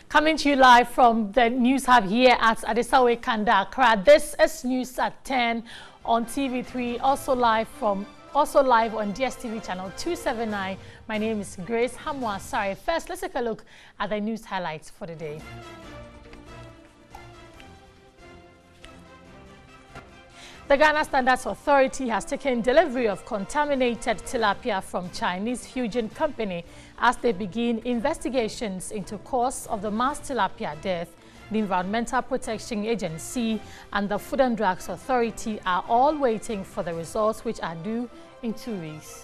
Coming to you live from the News Hub here at Adesawe Kanda, Accra. This is NEWSAT10 on TV3, also live on DSTV channel 279. My name is Grace Hamwa. Sorry. First, let's take a look at the news highlights for the day. The Ghana Standards Authority has taken delivery of contaminated tilapia from Chinese Fujian Company as they begin investigations into cause of the mass tilapia death. The Environmental Protection Agency and the Food and Drugs Authority are all waiting for the results, which are due in 2 weeks.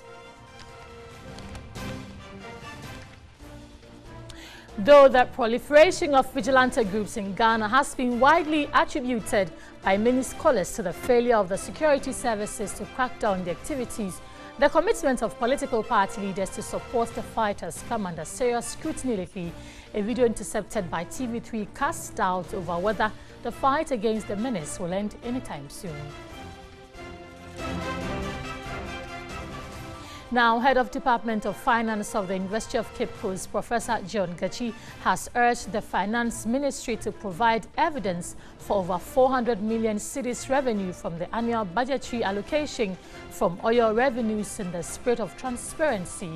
Though the proliferation of vigilante groups in Ghana has been widely attributed by many scholars to the failure of the security services to crack down on the activities, the commitment of political party leaders to support the fight has come under serious scrutiny lately. A video intercepted by TV3 casts doubt over whether the fight against the menace will end anytime soon. Now, Head of Department of Finance of the University of Cape Coast, Professor John Gachi, has urged the Finance Ministry to provide evidence for over 400 million cedis revenue from the annual budgetary allocation from oil revenues in the spirit of transparency.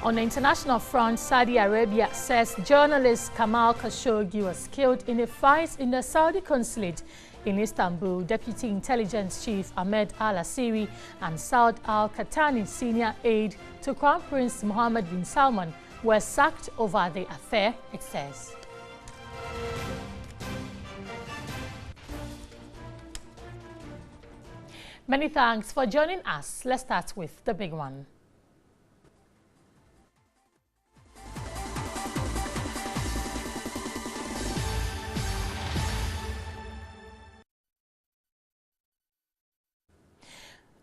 On the international front, Saudi Arabia says journalist Kamal Khashoggi was killed in a fight in the Saudi consulate in Istanbul. Deputy Intelligence Chief Ahmed Al-Asiri and Saud Al-Qahtani, senior aide to Crown Prince Mohammed bin Salman, were sacked over the affair, it says. Many thanks for joining us. Let's start with the big one.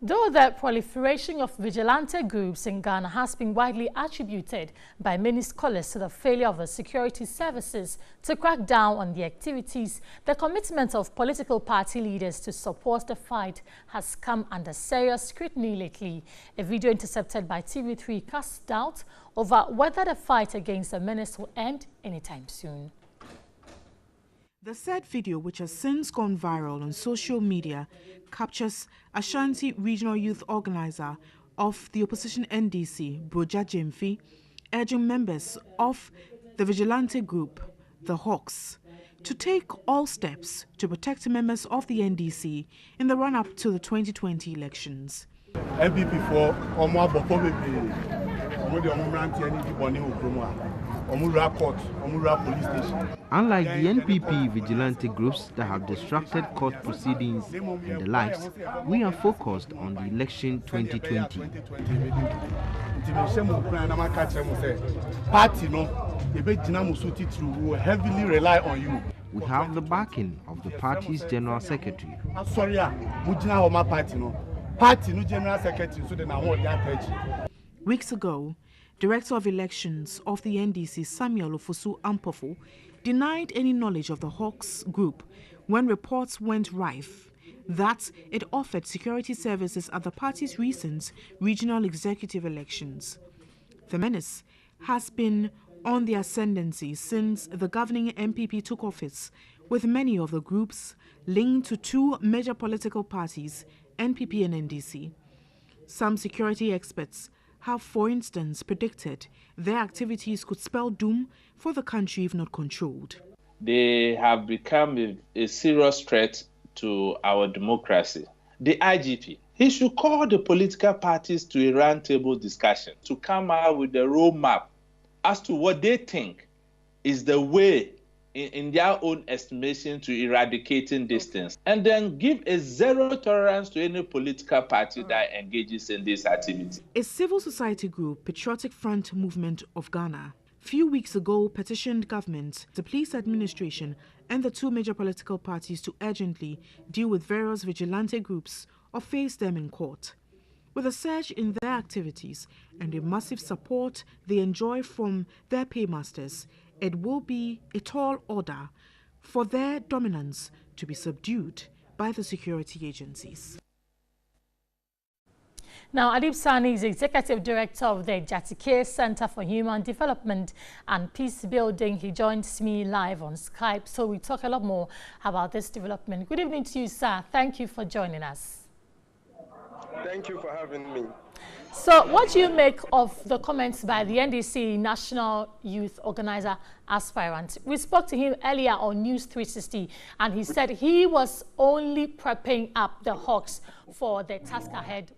Though the proliferation of vigilante groups in Ghana has been widely attributed by many scholars to the failure of the security services to crack down on the activities, the commitment of political party leaders to support the fight has come under serious scrutiny lately. A video intercepted by TV3 casts doubt over whether the fight against the menace will end anytime soon. The said video, which has since gone viral on social media, captures Ashanti Regional Youth Organizer of the opposition NDC, Broja Jemfi, urging members of the vigilante group, the Hawks, to take all steps to protect members of the NDC in the run-up to the 2020 elections. Unlike the NPP vigilante groups that have distracted court proceedings and the likes, we are focused on the election 2020. We heavily rely on you. We have the backing of the party's General Secretary. Weeks ago, Director of Elections of the NDC, Samuel Ofosu Ampofo, denied any knowledge of the Hawks group when reports went rife that it offered security services at the party's recent regional executive elections. The menace has been on the ascendancy since the governing MPP took office, with many of the groups linked to two major political parties, NPP and NDC. Some security experts have, for instance, predicted their activities could spell doom for the country if not controlled. They have become a serious threat to our democracy. The IGP, he should call the political parties to a roundtable discussion to come out with a roadmap as to what they think is the way in their own estimation to eradicating these things, and then give a zero tolerance to any political party that engages in this activity. A civil society group, Patriotic Front Movement of Ghana, few weeks ago petitioned government, the police administration, and the two major political parties to urgently deal with various vigilante groups or face them in court. With a surge in their activities and the massive support they enjoy from their paymasters, it will be a tall order for their dominance to be subdued by the security agencies. Now, Adib Sani is Executive Director of the Jatike Center for Human Development and Peace Building. He joins me live on Skype, so we talk a lot more about this development. Good evening to you, sir. Thank you for joining us. Thank you for having me. So what do you make of the comments by the NDC National Youth Organizer aspirant? We spoke to him earlier on News 360, and he said he was only prepping up the Hawks for the task ahead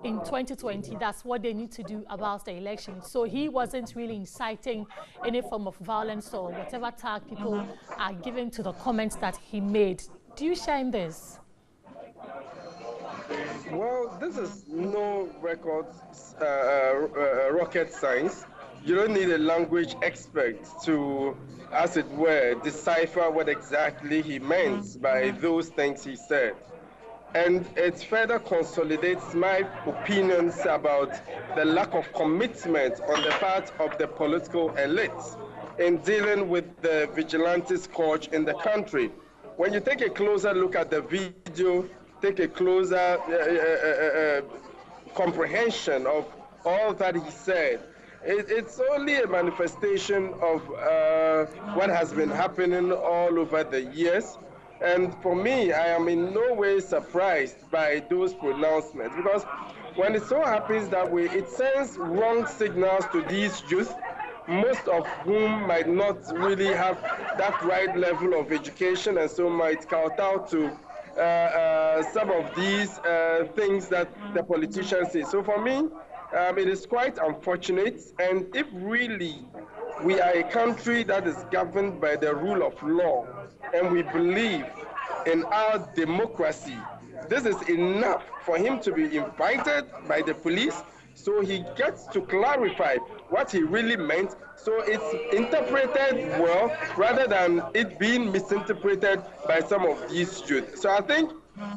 in 2020. That's what they need to do about the election. So he wasn't really inciting any form of violence or whatever tag people are giving to the comments that he made. Do you share in this? Well, this is no rocket science. You don't need a language expert to, as it were, decipher what exactly he meant by those things he said. And it further consolidates my opinions about the lack of commitment on the part of the political elite in dealing with the vigilante scourge in the country. When you take a closer look at the video, take a closer comprehension of all that he said, it's only a manifestation of what has been happening all over the years. And for me, I am in no way surprised by those pronouncements, because when it so happens that way, it sends wrong signals to these youth, most of whom might not really have that right level of education, and so might kowtow to some of these things that the politicians say. So for me, it is quite unfortunate. And if really we are a country that is governed by the rule of law, and we believe in our democracy, this is enough for him to be invited by the police so he gets to clarify what he really meant, so it's interpreted well rather than it being misinterpreted by some of these youth. So I think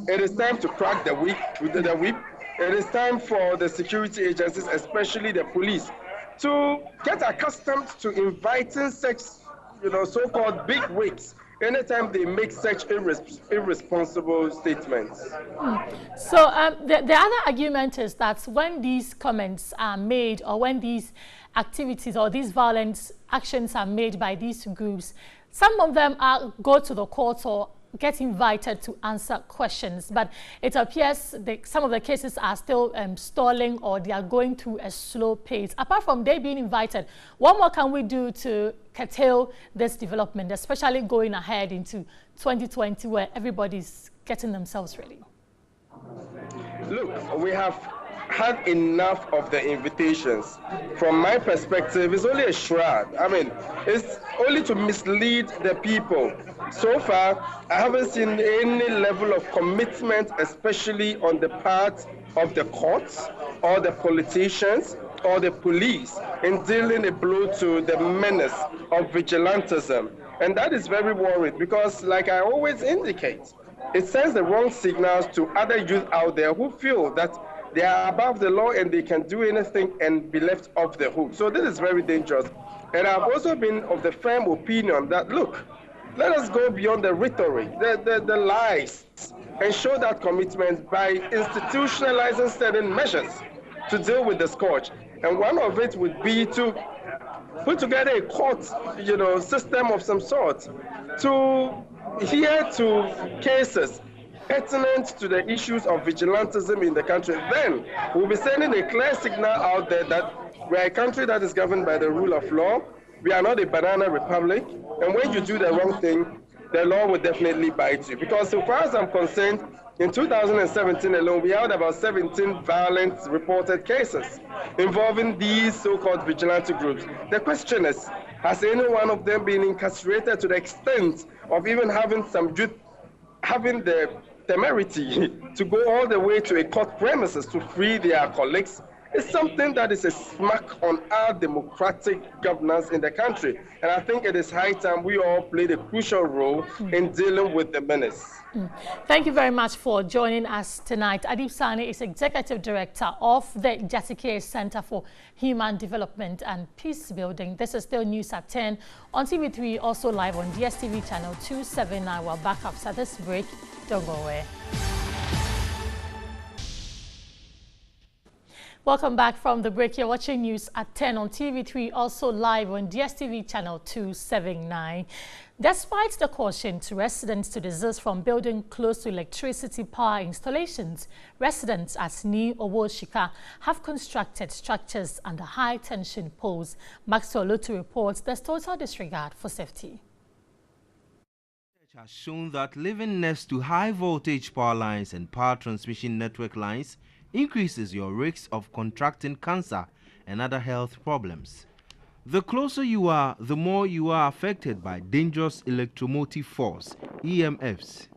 it is time to crack the whip. It is time for the security agencies, especially the police, to get accustomed to inviting such, so-called big wigs anytime they make such irresponsible statements. So the other argument is that when these comments are made, or when these activities or these violent actions are made by these groups, some of them go to the court or get invited to answer questions, but it appears some of the cases are still stalling, or they are going through a slow pace. Apart from they being invited, what more can we do to curtail this development, especially going ahead into 2020 where everybody's getting themselves ready? Look, we have had enough of the invitations. From my perspective, it's only a shroud. I mean, it's only to mislead the people. So far, I haven't seen any level of commitment, especially on the part of the courts or the politicians or the police, in dealing a blow to the menace of vigilantism. And that is very worrying, because like I always indicate, it sends the wrong signals to other youth out there who feel that they are above the law and they can do anything and be left off the hook. So this is very dangerous. And I've also been of the firm opinion that, look, let us go beyond the rhetoric, the lies, and show that commitment by institutionalizing certain measures to deal with the scourge. And one of it would be to put together a court, system of some sort to hear to cases pertinent to the issues of vigilantism in the country. Then we'll be sending a clear signal out there that we're a country that is governed by the rule of law. We are not a banana republic. And when you do the wrong thing, the law will definitely bite you. Because so far as I'm concerned, in 2017 alone, we had about 17 violent reported cases involving these so-called vigilante groups. The question is, has any one of them been incarcerated to the extent of even having some youth having the temerity to go all the way to a court premises to free their colleagues is something that is a smack on our democratic governance in the country. And I think it is high time we all played a crucial role in dealing with the menace. Thank you very much for joining us tonight. Adib Sani is Executive Director of the Jatike Center for Human Development and Peace Building. This is still NEWSAT10 on TV3, also live on DSTV channel 279. We're back after this break. Don't go away. Welcome back from the break. You're watching News at 10 on TV3, also live on DSTV channel 279. Despite the caution to residents to desist from building close to electricity power installations, residents at New Owoshika have constructed structures under high-tension poles. Maxwell Lutu reports there's total disregard for safety. Research has shown that living next to high-voltage power lines and power transmission network lines increases your risk of contracting cancer and other health problems. The closer you are, the more you are affected by dangerous electromotive force, EMFs.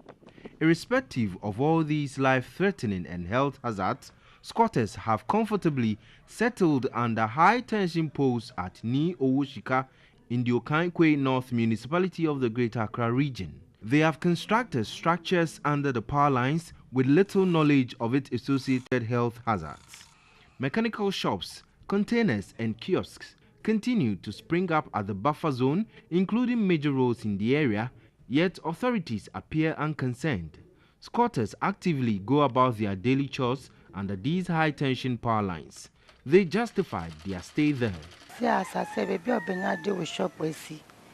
Irrespective of all these life-threatening and health hazards, squatters have comfortably settled under high-tension poles at Ni Owoshika in the Okankwe North Municipality of the Greater Accra region. They have constructed structures under the power lines with little knowledge of its associated health hazards. Mechanical shops, containers and kiosks continue to spring up at the buffer zone, including major roads in the area, yet authorities appear unconcerned. Squatters actively go about their daily chores under these high-tension power lines. They justified their stay there.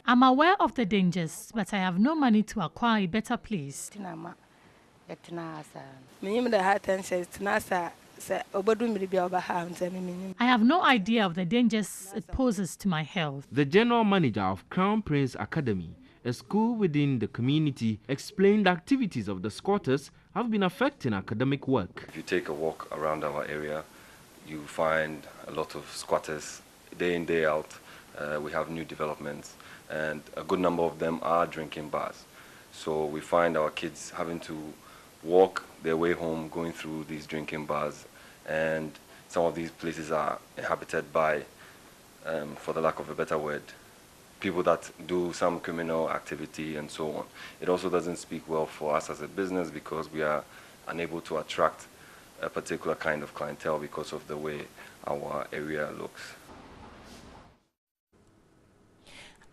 I'm aware of the dangers, but I have no money to acquire a better place. I have no idea of the dangers it poses to my health. The general manager of Crown Prince Academy, a school within the community, explained the activities of the squatters have been affecting academic work. If you take a walk around our area, you find a lot of squatters day in, day out. We have new developments, and a good number of them are drinking bars. So we find our kids having to walk their way home, going through these drinking bars, and some of these places are inhabited by, for the lack of a better word, people that do some criminal activity and so on. It also doesn't speak well for us as a business because we are unable to attract a particular kind of clientele because of the way our area looks.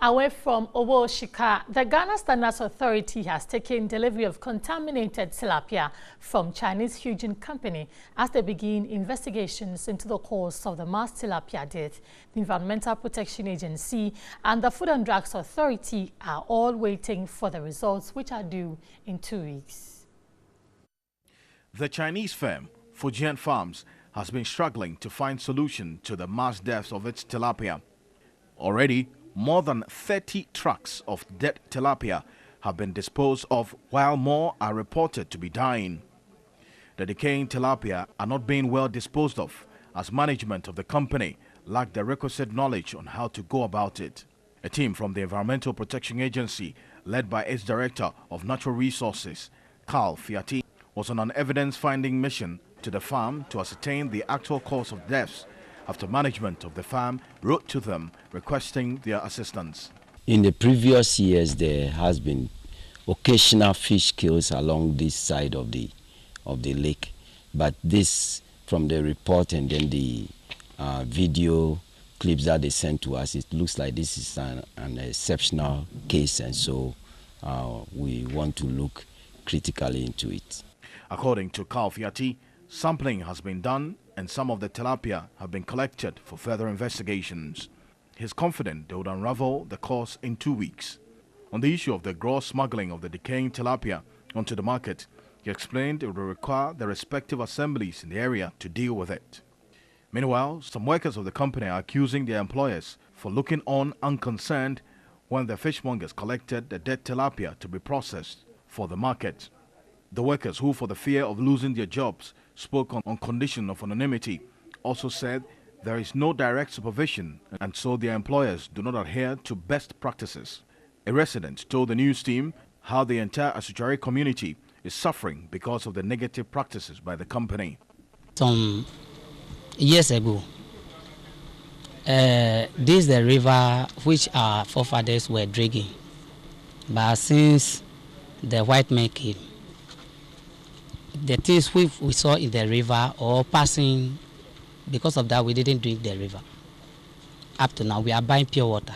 Away from Owoshika, the Ghana Standards Authority has taken delivery of contaminated tilapia from Chinese Fujian Company as they begin investigations into the cause of the mass tilapia death. The Environmental Protection Agency and the Food and Drugs Authority are all waiting for the results, which are due in 2 weeks. The Chinese firm, Fujian Farms, has been struggling to find solution to the mass deaths of its tilapia. Already, more than 30 trucks of dead tilapia have been disposed of, while more are reported to be dying. The decaying tilapia are not being well disposed of, as management of the company lack the requisite knowledge on how to go about it. A team from the Environmental Protection Agency, led by its Director of Natural Resources, Carl Fiati, was on an evidence-finding mission to the farm to ascertain the actual cause of deaths after management of the farm wrote to them requesting their assistance. In the previous years, there has been occasional fish kills along this side of the lake, but this, from the report and then the video clips that they sent to us, it looks like this is an exceptional case, and so we want to look critically into it. According to Carl Fiati, sampling has been done and some of the tilapia have been collected for further investigations. He's confident they would unravel the cause in 2 weeks. On the issue of the gross smuggling of the decaying tilapia onto the market, he explained it would require the respective assemblies in the area to deal with it. Meanwhile, some workers of the company are accusing their employers for looking on unconcerned when the fishmongers collected the dead tilapia to be processed for the market. The workers, who for the fear of losing their jobs spoke on condition of anonymity, also said there is no direct supervision and so their employers do not adhere to best practices. A resident told the news team how the entire Asuchari community is suffering because of the negative practices by the company. Some years ago. This is the river which our forefathers were drinking. But since the white men came, the things we saw in the river or passing, because of that we didn't drink the river. Up to now we are buying pure water.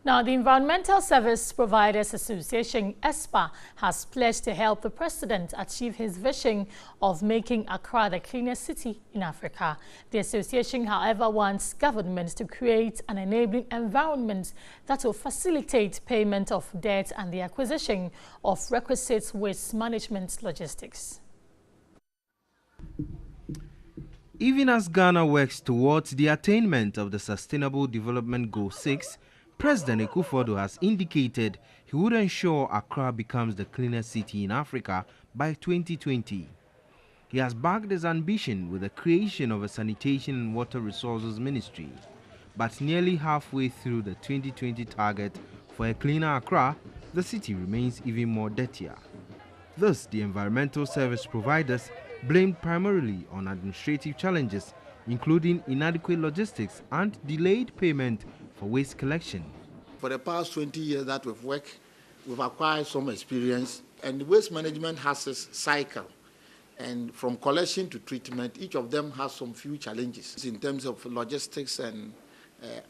Now, the Environmental Service Providers Association, ESPA, has pledged to help the president achieve his vision of making Accra the cleanest city in Africa. The association, however, wants governments to create an enabling environment that will facilitate payment of debt and the acquisition of requisite waste management logistics. Even as Ghana works towards the attainment of the Sustainable Development Goal 6, President Akufo-Addo has indicated he would ensure Accra becomes the cleanest city in Africa by 2020. He has backed his ambition with the creation of a Sanitation and Water Resources Ministry. But nearly halfway through the 2020 target for a cleaner Accra, the city remains even more dirtier. Thus, the environmental service providers blamed primarily on administrative challenges, including inadequate logistics and delayed payment for waste collection. For the past 20 years that we've worked, we've acquired some experience, and waste management has a cycle. And from collection to treatment, each of them has some few challenges in terms of logistics and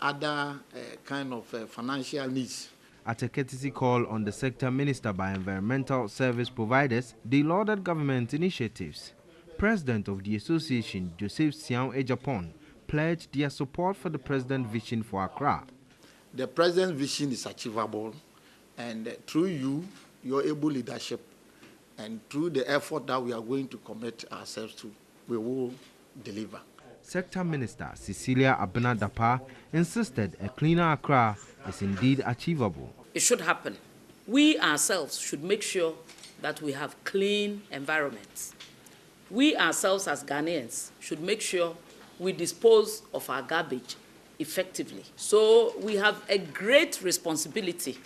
other kind of financial needs. At a courtesy call on the sector minister by environmental service providers, they lauded government initiatives. President of the association, Joseph Sian Ejapon, pledged their support for the president's vision for Accra. The president's vision is achievable, and through your able leadership, and through the effort that we are going to commit ourselves to, we will deliver. Sector Minister Cecilia Abena-Dapa insisted a cleaner Accra is indeed achievable. It should happen. We ourselves should make sure that we have clean environments. We ourselves as Ghanaians should make sure we dispose of our garbage effectively. So we have a great responsibility.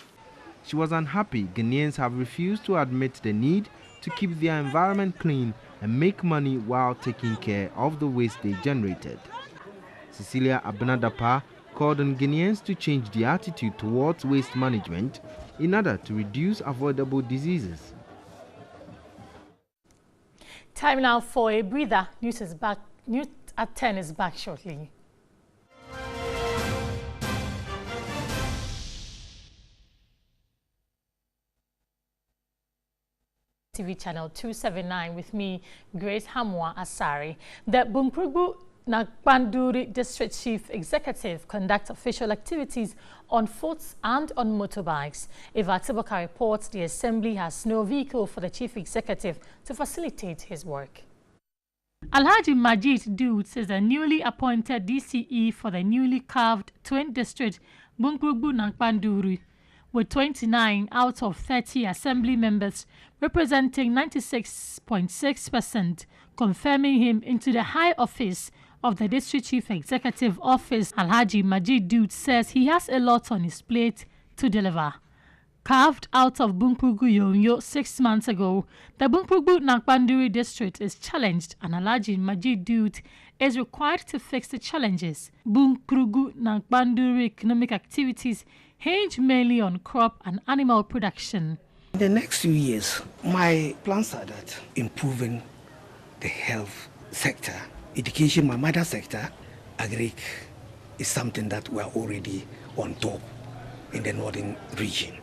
She was unhappy Ghanaians have refused to admit the need to keep their environment clean and make money while taking care of the waste they generated. Cecilia Abena-Dapa called on Ghanaians to change their attitude towards waste management in order to reduce avoidable diseases. Time now for a breather. News at 10 is back shortly. TV channel 279 with me, Grace Hamwa Asari. The Bunkrugu Nakpanduri District Chief Executive conducts official activities on foot and on motorbikes. Eva Tiboka reports the Assembly has no vehicle for the Chief Executive to facilitate his work. Alhaji Majid Dude is the newly appointed DCE for the newly carved Twin District Bunkrugu Nakpanduri, with 29 out of 30 Assembly members representing 96.6%, confirming him into the high office of the District Chief Executive Office. Alhaji Majid Dude says he has a lot on his plate to deliver. Carved out of Bunkrugu Yonyo 6 months ago, the Bunkrugu Nakpanduri district is challenged, and Alhaji Majid Dude is required to fix the challenges. Bunkrugu Nakpanduri economic activities hinge mainly on crop and animal production. In the next few years, my plans are that improving the health sector, education, my mother sector, agric is something that we are already on top in the northern region.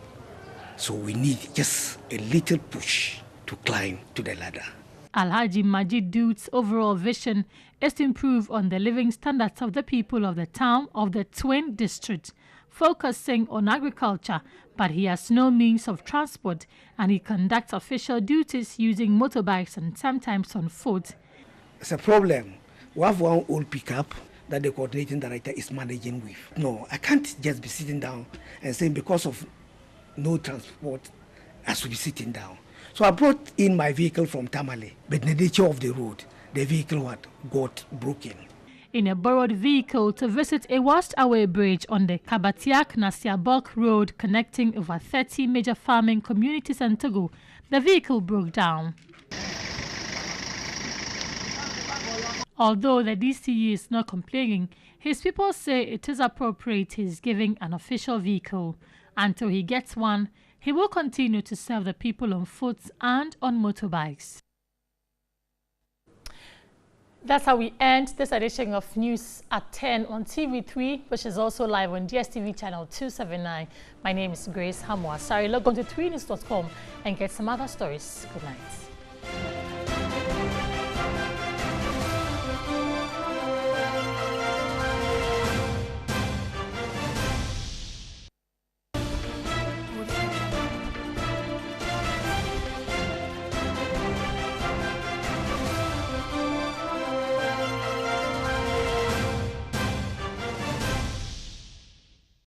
So we need just a little push to climb to the ladder. Alhaji Majid Dude's overall vision is to improve on the living standards of the people of the town of the Twin District, focusing on agriculture, but he has no means of transport and he conducts official duties using motorbikes and sometimes on foot. It's a problem. We have one old pickup that the coordinating director is managing with. No, I can't just be sitting down and saying because of no transport, I should be sitting down. So I brought in my vehicle from Tamale, but the nature of the road, the vehicle got broken. In a borrowed vehicle to visit a washed-away bridge on the Kabatiak-Nasiabok Road connecting over 30 major farming communities in Togo, the vehicle broke down. Although the DCE is not complaining, his people say it is appropriate he is giving an official vehicle. Until he gets one, he will continue to serve the people on foot and on motorbikes. That's how we end this edition of News at 10 on TV3, which is also live on DSTV channel 279. My name is Grace Hamwa. Sorry, log on to 3news.com and get some other stories. Good night.